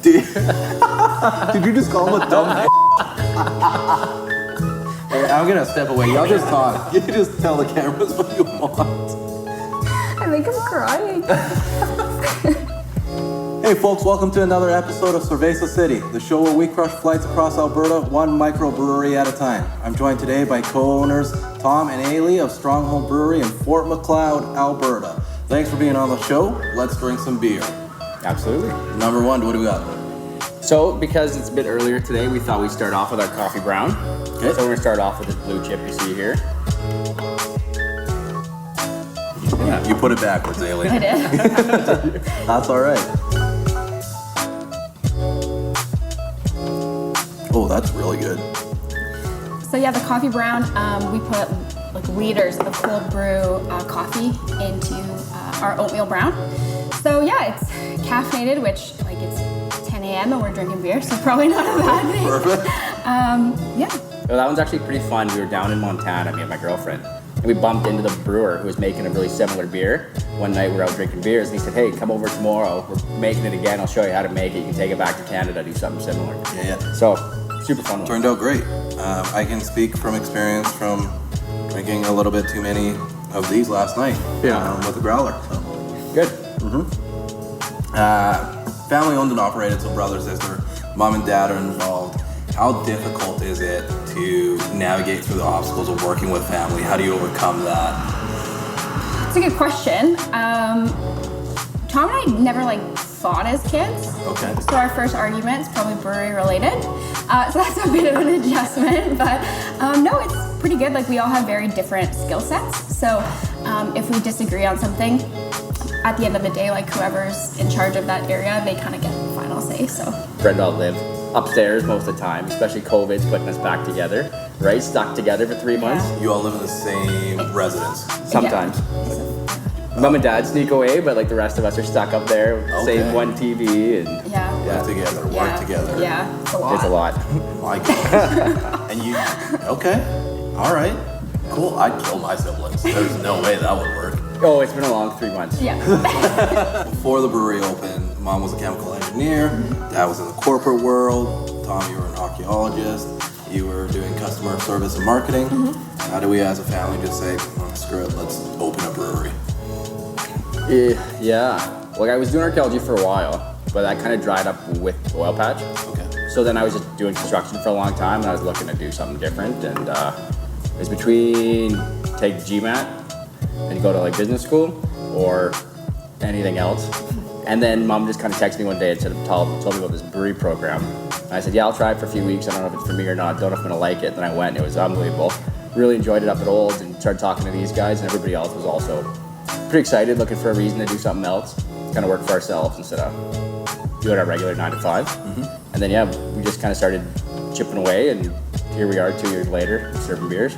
Did you just call him a dumb? Hey, I'm gonna step away. Y'all just talk. You just tell the cameras what you want. I think I'm crying. Hey folks, welcome to another episode of Cerveza City, the show where we crush flights across Alberta, one microbrewery at a time. I'm joined today by co-owners Tom and Ayleigh of Stronghold Brewery in Fort Macleod, Alberta. Thanks for being on the show. Let's drink some beer. Absolutely. Number one, what do we got? So, because it's a bit earlier today, we thought we'd start off with our coffee brown. Okay. So we're gonna start off with this blue chip you see here. Yeah. You put it backwards, Ayleigh. I did. That's all right. Oh, that's really good. So yeah, the coffee brown, we put like liters of cold brew coffee into our oatmeal brown. So yeah, it's caffeinated, which like it's 10 a.m. and we're drinking beer, so probably not a bad thing. Perfect. Yeah. So that one's actually pretty fun. We were down in Montana, me and my girlfriend, and we bumped into the brewer who was making a really similar beer. One night we were out drinking beers, and he said, "Hey, come over tomorrow. We're making it again. I'll show you how to make it. You can take it back to Canada, do something similar." Yeah. So, super fun one. Turned out great. I can speak from experience from drinking a little bit too many of these last night. With the growler. So. Good. Family owned and operated, so brothers, sister, mom and dad are involved. How difficult is it to navigate through the obstacles of working with family? How do you overcome that? It's a good question. Tom and I never fought as kids. Okay. So our first argument's probably brewery related. So that's a bit of an adjustment, but no, it's pretty good. Like we all have very different skill sets. So if we disagree on something, at the end of the day, like whoever's in charge of that area, they kind of get the final say. So. Brenda all live upstairs most of the time, especially COVID's putting us back together, right? Stuck together for 3 months. Yeah. You all live in the same residence? Sometimes. Yeah. Mom and dad sneak away, but the rest of us are stuck up there, same one TV, and Yeah. Live together, work together. Yeah, it's a lot. it's a lot. My God. And you, okay, all right, cool. I'd kill my siblings. There's no way that would work. Oh, it's been a long 3 months. Yeah. Before the brewery opened, mom was a chemical engineer, dad was in the corporate world, Tom, you were an archaeologist, you were doing customer service and marketing. How do we as a family just say, screw it, let's open a brewery? Yeah. Like I was doing archaeology for a while, but that kind of dried up with the oil patch. Okay. So then I was just doing construction for a long time, and I was looking to do something different. And it was between take GMAT and go to business school or anything else. And then mom just kind of texted me one day and told me about this brewery program. And I said, yeah, I'll try it for a few weeks. I don't know if it's for me or not. Don't know if I'm gonna like it. Then I went. It was unbelievable. Really enjoyed it up at Olds and started talking to these guys, and everybody else was also pretty excited, looking for a reason to do something else, kind of work for ourselves instead of doing our regular 9 to 5. And then we just kind of started chipping away, and here we are 2 years later serving beers.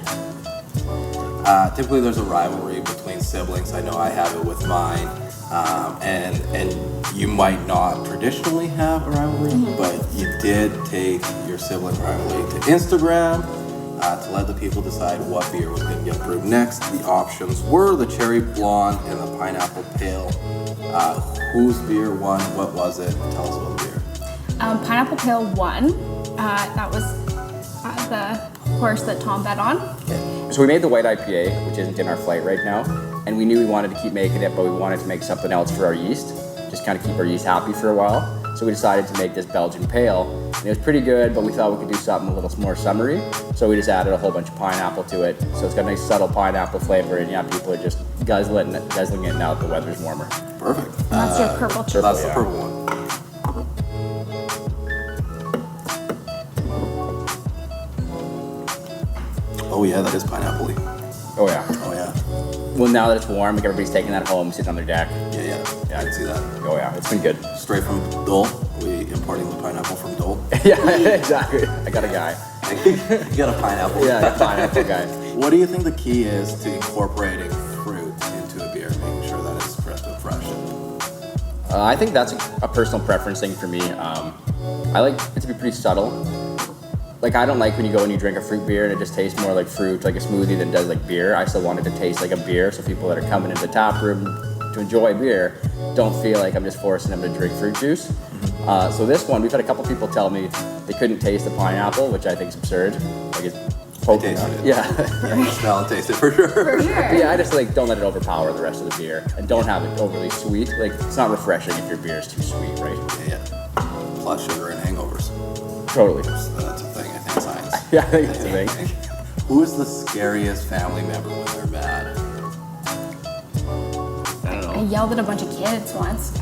Typically there's a rivalry between siblings. I know I have it with mine. And you might not traditionally have a rivalry, but you did take your sibling rivalry to Instagram to let the people decide what beer was going to get brewed next. The options were the cherry blonde and the pineapple pale. Whose beer won? What was it? Tell us about the beer. Pineapple Pale won. That was the horse that Tom bet on. So we made the white IPA, which isn't in our flight right now, and we knew we wanted to keep making it, but we wanted to make something else for our yeast, just kind of keep our yeast happy for a while. So we decided to make this Belgian Pale, and it was pretty good, but we thought we could do something a little more summery, so we just added a whole bunch of pineapple to it. So it's got a nice subtle pineapple flavor, and people are just guzzling it now that the weather's warmer. Perfect. And that's your purple chip. That's the purple one. Oh yeah, that is pineapple-y. Oh yeah. Oh yeah. Well, now that it's warm, everybody's taking that home, sitting on their deck. Yeah, I can see that. Oh yeah, it's been good. Straight from Dole. We importing the pineapple from Dole. Yeah, exactly. I got a guy. You got a pineapple. Yeah, a pineapple guy. What do you think the key is to incorporating fruit into a beer, making sure that it's crisp and fresh? I think that's a personal preference thing for me. I like it to be pretty subtle. Like, I don't like when you go and you drink a fruit beer and it just tastes more like fruit, like a smoothie, than it does like beer. I still want it to taste like a beer, so people that are coming into the tap room to enjoy beer don't feel like I'm just forcing them to drink fruit juice. So this one, we've had a couple people tell me they couldn't taste the pineapple, which I think is absurd. Like it's poking tasted on it. Yeah. Yeah, smell and taste it for sure. For sure. Yeah, I just like don't let it overpower the rest of the beer, and don't have it overly sweet. Like it's not refreshing if your beer is too sweet, right? Yeah. Plus sugar and hangovers. Totally. So that's a thing, I think, science. Yeah, I think it's a thing. Who is the scariest family member when they're mad? I don't I know. yelled at a bunch of kids once.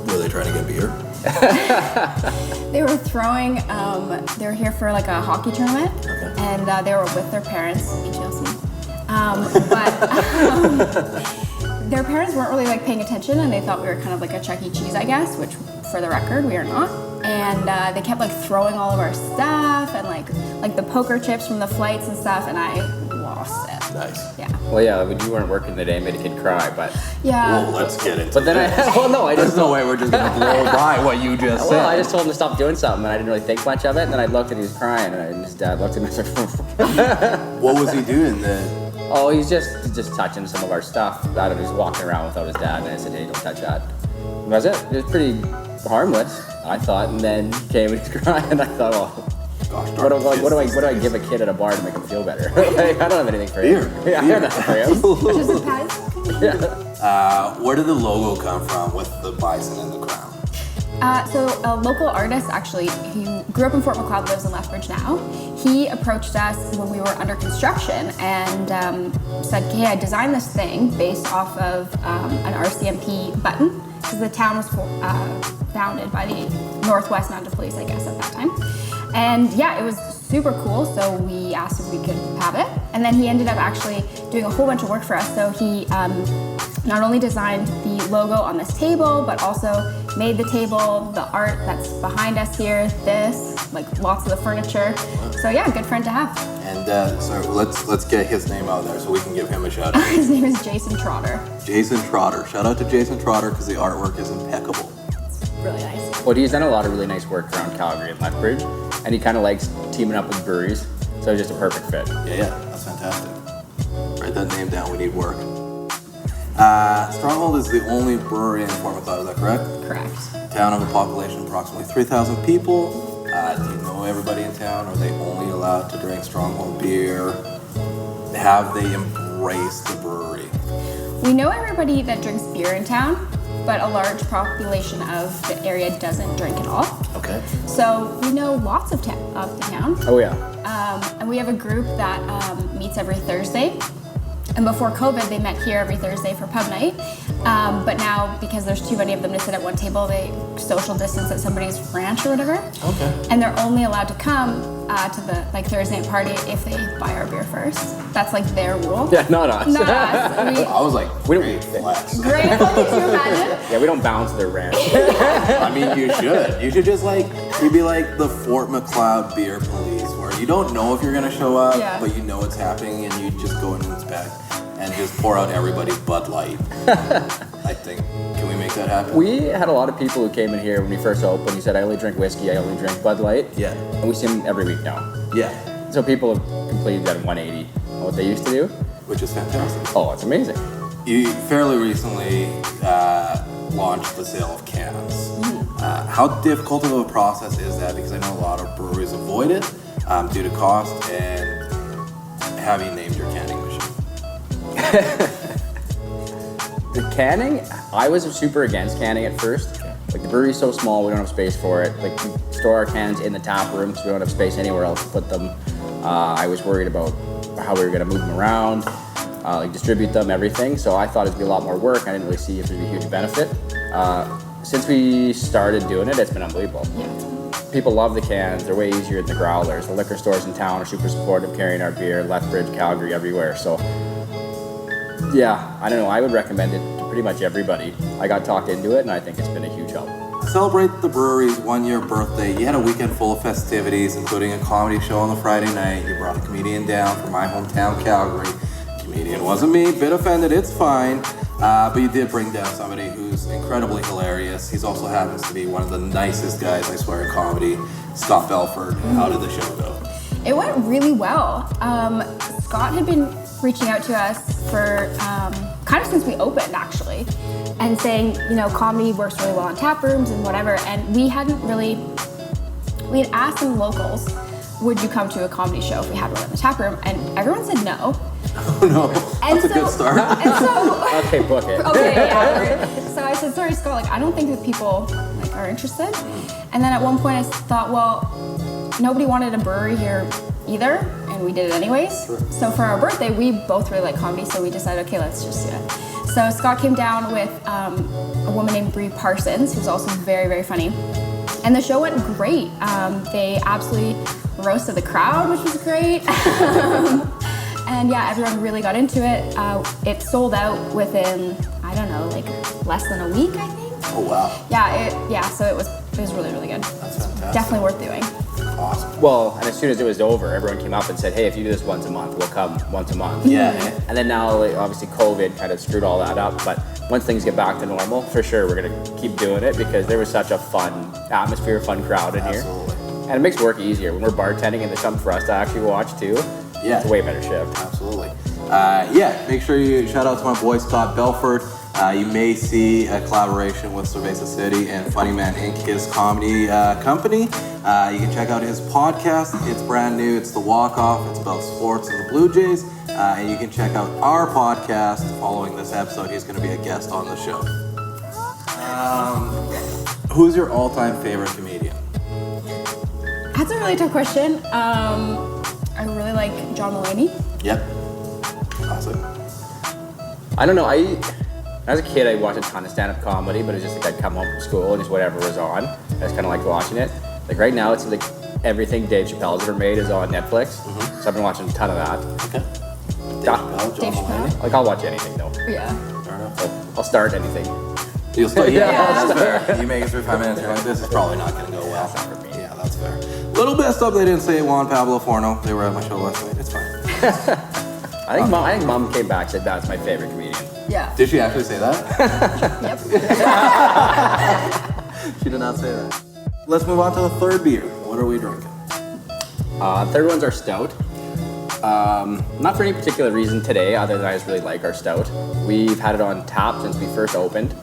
Were they trying to get beer? They were throwing, they were here for like a hockey tournament, Okay. and they were with their parents, HLC. Their parents weren't really like paying attention, and they thought we were kind of like a Chuck E. Cheese, I guess, which for the record, we are not. And they kept like throwing all of our stuff and like the poker chips from the flights and stuff, and I lost it. Nice. Yeah. Well, yeah, when you weren't working today, made a kid cry, but Yeah. Well, let's get into but then this. well, no, I There's just no way we're just gonna blow by what you just said. well, I just told him to stop doing something, and I didn't really think much of it. And then I looked and he was crying, and his dad looked at me and was like, What was he doing then? "Oh, he's just touching some of our stuff. I don't know, he's walking around without his dad." And I said, "Hey, don't touch that." And that was it. It was pretty harmless, I thought. And then he came and he's crying, and I thought, "Oh, Gosh what darn do I kids give a kid at a bar to make him feel better?" Like, I don't have anything for him. Beer. Yeah, I Beer. got nothing for him. Just a pet. Where did the logo come from with the bison and the crown? So a local artist actually who grew up in Fort Macleod, lives in Lethbridge now. He approached us when we were under construction and said, "Hey, I designed this thing based off of an RCMP button, because the town was founded by the Northwest Mounted Police, I guess, at that time." And yeah, it was super cool, so we asked if we could have it. And then he ended up actually doing a whole bunch of work for us. So he not only designed the logo on this table, but also made the table, the art that's behind us here, this, like lots of the furniture. So yeah, good friend to have. And so let's get his name out there so we can give him a shout out. His name is Jason Trotter. Jason Trotter. Shout out to Jason Trotter because the artwork is impeccable. It's really nice. Well, he's done a lot of really nice work around Calgary and Lethbridge, and he kind of likes teaming up with breweries, so it's just a perfect fit. Yeah, that's fantastic. Write that name down. We need work. Stronghold is the only brewery in Fort Macleod. Is that correct? Correct. Town of a population of approximately 3,000 people. Do you know everybody in town? Are they only allowed to drink Stronghold beer? Have they embraced the brewery? We know everybody that drinks beer in town, but a large population of the area doesn't drink at all. Okay. So we know lots of the town. Oh yeah. And we have a group that meets every Thursday. And before COVID, they met here every Thursday for pub night. But now, because there's too many of them to sit at one table, they social distance at somebody's ranch or whatever. Okay. And they're only allowed to come to the Thursday night party if they buy our beer first. That's like their rule. Yeah, not us. Not us. I was like, We don't- great flex. Great. Could you imagine? Yeah, we don't bounce their ranch. I mean, you should. You should just you'd be like the Fort Macleod beer police, where you don't know if you're gonna show up, Yeah. but you know it's happening, and you just go and inspect and just pour out everybody's Bud Light. I think. Can we make that happen? We had a lot of people who came in here when we first opened. He said, "I only drink whiskey. I only drink Bud Light." Yeah. And we see them every week now. Yeah. So people have completely done 180 on what they used to do. Which is fantastic. Oh, it's amazing. You fairly recently launched the sale of cans. How difficult of a process is that? Because I know a lot of breweries avoid it due to cost. And have you named your canning machine? The canning, I was super against canning at first. Like the brewery's so small, we don't have space for it. Like we store our cans in the tap room, so we don't have space anywhere else to put them. I was worried about how we were gonna move them around, distribute them, everything. So I thought it'd be a lot more work. I didn't really see if it'd be a huge benefit. Since we started doing it, it's been unbelievable. Yeah. People love the cans. They're way easier than the growlers. The liquor stores in town are super supportive carrying our beer, Lethbridge, Calgary, everywhere. So yeah, I don't know. I would recommend it to pretty much everybody. I got talked into it, and I think it's been a huge help. To celebrate the brewery's 1-year birthday, you had a weekend full of festivities, including a comedy show on the Friday night. You brought a comedian down from my hometown, Calgary. Comedian wasn't me, bit offended, it's fine. But you did bring down somebody who's incredibly hilarious. He's also happens to be one of the nicest guys, I swear, in comedy, Scott Belford. How did the show go? It went really well. Scott had been reaching out to us for kind of since we opened actually, and saying, comedy works really well in tap rooms and whatever. And we had asked some locals, would you come to a comedy show if we had one in the tap room? And everyone said no. Oh no, that's a good start. And so, Okay, book it. okay, yeah. So I said, sorry, Scott, I don't think that people are interested. And then at one point I thought, well, nobody wanted a brewery here either, and we did it anyways. Sure. So for our birthday, we both really like comedy, so we decided, okay, let's just do it. So Scott came down with a woman named Brew Parsons, who's also very, very funny. And the show went great. They absolutely roasted the crowd, which was great. And yeah, everyone really got into it. It sold out within, I don't know, less than a week, I think. Oh wow. So it was really, really good. That's fantastic. Definitely worth doing. Awesome. Well, and as soon as it was over, everyone came up and said, hey, if you do this once a month, we'll come once a month. Yeah. And then now, obviously, COVID kind of screwed all that up. But once things get back to normal, for sure, we're going to keep doing it because there was such a fun atmosphere, fun crowd in here. Absolutely. And it makes work easier. When we're bartending and there's something for us to actually watch, too, Yeah. it's a way better shift. Absolutely. Make sure you shout out to my boy Scott Belford. You may see a collaboration with Cerveza City and Funny Man Inc., his comedy company. You can check out his podcast. It's brand new. It's The Walk Off. It's about sports and the Blue Jays. And you can check out our podcast following this episode. He's going to be a guest on the show. Who's your all-time favorite comedian? That's a really tough question. I really like John Mulaney. Yep. Classic. I don't know. As a kid, I watched a ton of stand-up comedy, but it was just I'd come home from school and just whatever was on. I just kind of liked watching it. Right now, it's everything Dave Chappelle's ever made is on Netflix. Mm-hmm. So I've been watching a ton of that. Okay. Dave Chappelle. I'll watch anything though. Yeah. Fair enough. I'll start anything. You'll start, yeah, Yeah. that's fair. You make it through 5 minutes, you're like, this is probably not going to go well. That's not for me. Yeah, that's fair. Little bit of stuff they didn't say, Juan Pablo Forno. They were at my show last night. It's fine. I think Mom came back and said that's my favorite comedian. Yeah. Did she actually say that? Yep. She did not say that. Let's move on to the third beer. What are we drinking? Third one's our stout. Not for any particular reason today, other than I just really like our stout. We've had it on tap since we first opened.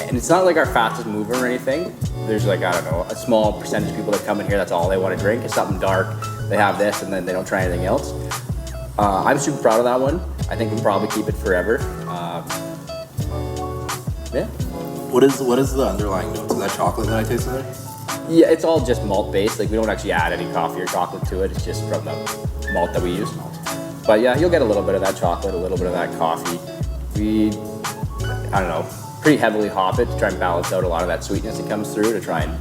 And it's not our fastest mover or anything. There's a small percentage of people that come in here, that's all they want to drink. It's something dark. They have this and then they don't try anything else. I'm super proud of that one. I think we'll probably keep it forever. Yeah. What is the underlying notes? Is that chocolate that I tasted there? Yeah, it's all just malt based. We don't actually add any coffee or chocolate to it. It's just from the malt that we use. But yeah, you'll get a little bit of that chocolate, a little bit of that coffee. Pretty heavily hop it to try and balance out a lot of that sweetness that comes through to try and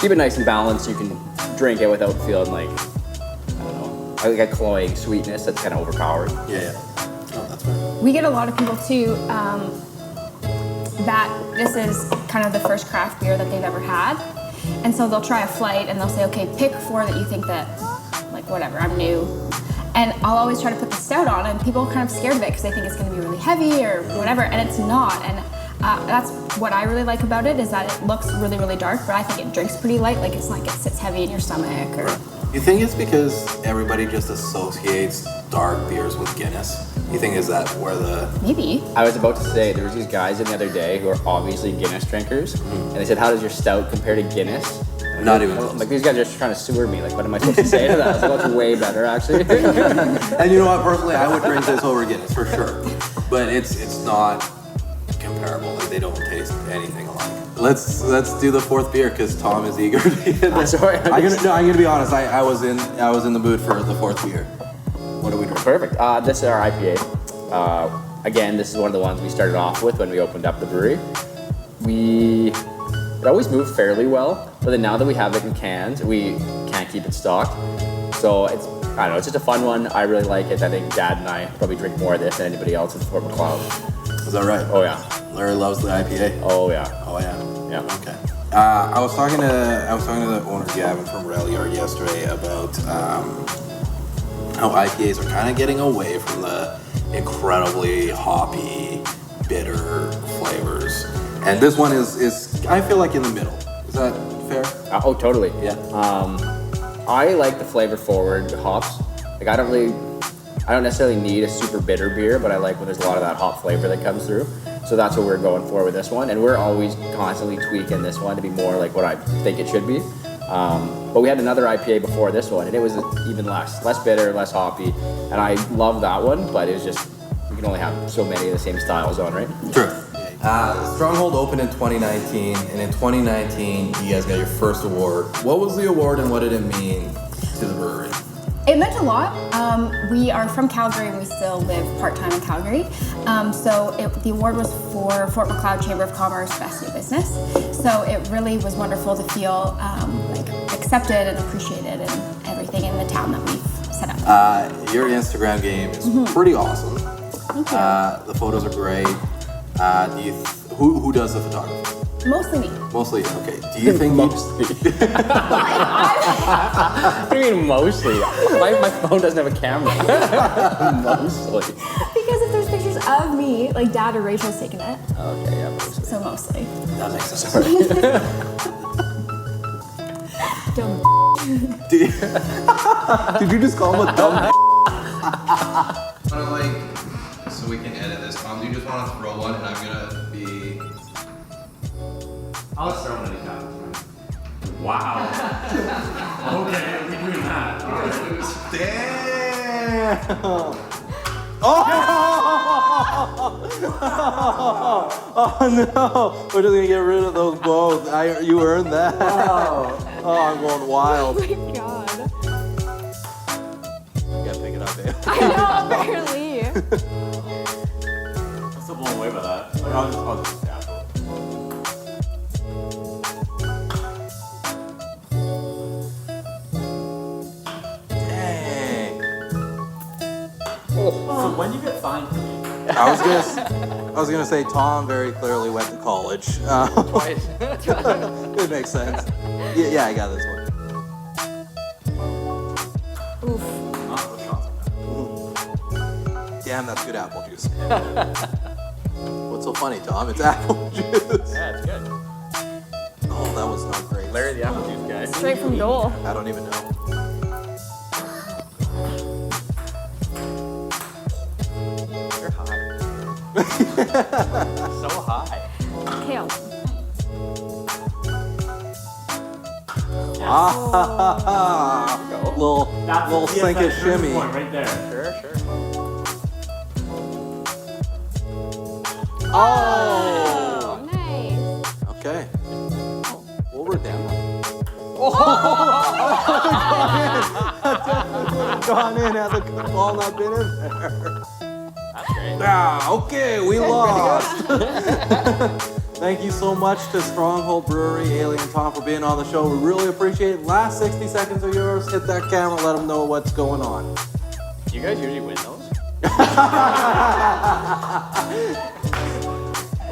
keep it nice and balanced. You can drink it without feeling a cloying sweetness that's kind of overpowering. Yeah. Oh, that's fair. We get a lot of people too that this is kind of the first craft beer that they've ever had. And so they'll try a flight and they'll say, okay, pick 4 that you think that, whatever, I'm new. And I'll always try to put the stout on, and people are kind of scared of it because they think it's going to be really heavy or whatever, and it's not. And that's what I really like about it, is that it looks really, really dark, but I think it drinks pretty light. It's not it sits heavy in your stomach. Or You think it's because everybody just associates dark beers with Guinness? You think is that where the... Maybe. I was about to say, there was these guys in the other day who are obviously Guinness drinkers, and they said, how does your stout compare to Guinness? Not even close. These guys are just trying to sewer me. What am I supposed to say to that? I was like, it's way better, actually. And you know what? Personally, I would drink this over Guinness for sure. But it's not comparable. They don't taste anything alike. Let's do the fourth beer because Tom is eager to get this. Sorry. I'm gonna be honest. I was in the mood for the fourth beer. What are we drinking? Perfect. This is our IPA. Again, this is one of the ones we started off with when we opened up the brewery. It always moved fairly well, but then now that we have it in cans, we can't keep it stocked. So it's just a fun one. I really like it. I think Dad and I probably drink more of this than anybody else in Fort Macleod. Is that right? Oh yeah. Larry loves the IPA. Oh yeah. Oh yeah. Yeah. Okay. I was talking to the owner Gavin from Rail Yard yesterday about how IPAs are kind of getting away from the incredibly hoppy, bitter flavors, and this one is I feel like in the middle. Is that fair? Oh totally. Yeah. I like the flavor forward hops. I I don't necessarily need a super bitter beer, but I like when there's a lot of that hop flavor that comes through. So that's what we're going for with this one, and we're always constantly tweaking this one to be more like what I think it should be. But we had another IPA before this one, and it was even less bitter, less hoppy, and I love that one. But it was just, you can only have so many of the same styles on, right? True. Stronghold opened in 2019, and in 2019, you guys got your first award. What was the award, and what did it mean to the brewery? It meant a lot. We are from Calgary and we still live part-time in Calgary. The award was for Fort Macleod Chamber of Commerce Best New Business. So it really was wonderful to feel accepted and appreciated and everything in the town that we've set up. Your Instagram game is pretty awesome. Thank you. The photos are great. Who does the photography? Mostly me. Mostly, okay. Do you think Mostly. What do you mean mostly? My phone doesn't have a camera. Mostly. Because if there's pictures of me, like Dad or Rachel's taken it. Okay, yeah, mostly. So mostly. that makes sense? Dumb. Did you just call him a dumb? So we can edit this. Tom, do you just want to throw one, and I'm gonna be. I'll throw one in the cup. Wow. Okay, we're doing that. Damn! Oh! Oh no! We're just gonna get rid of those both. You earned that. Oh, I'm going wild. Oh my god. You gotta pick it up, babe. I know, barely. I'm still blown away by that. Like, I'll just tap it. Dang. So when you get fined for me? I was gonna say Tom very clearly went to college. Twice. It makes sense. Yeah, I got this one. Oof. Damn, that's good apple juice. What's so funny, Tom? It's apple juice. Yeah, it's good. Oh, that was not great. Larry the apple juice guy. Straight from Dole. I don't even know. You're high. So high. Kale. Ah, little sink and shimmy. Point right there. Sure. Oh. Oh, nice. Okay. We'll redeem that. Gone in had the ball not been in there. That's great. Ah, okay, we lost. Thank you so much to Stronghold Brewery, Ayleigh and Tom for being on the show. We really appreciate it. Last 60 seconds of yours. Hit that camera, let them know what's going on. Do you guys usually win those?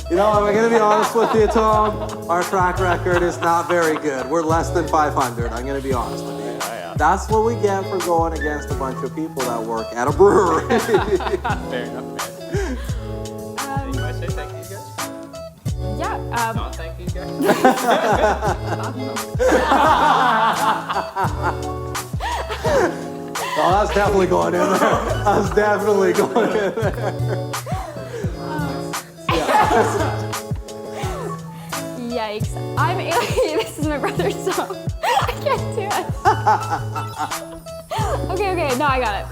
You know, I'm gonna be honest with you, Tom. Our track record is not very good. We're less than 500. I'm gonna be honest with you. Yeah. That's what we get for going against a bunch of people that work at a brewery. Fair enough, man. Anything you want to say? Thank you guys? Yeah. Not thank you guys? Oh, that's definitely going in there. That's definitely going in there. Yikes. I'm Ayleigh. This is my brother, so I can't do it. Okay, no, I got it.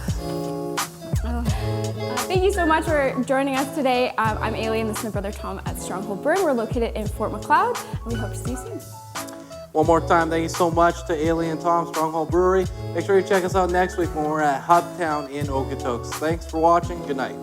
Thank you so much for joining us today. I'm Ayleigh, and this is my brother Tom at Stronghold Brew. We're located in Fort Macleod, and we hope to see you soon. One more time, thank you so much to Ayleigh and Tom, Stronghold Brewery. Make sure you check us out next week when we're at Hubtown in Okotoks. Thanks for watching. Good night.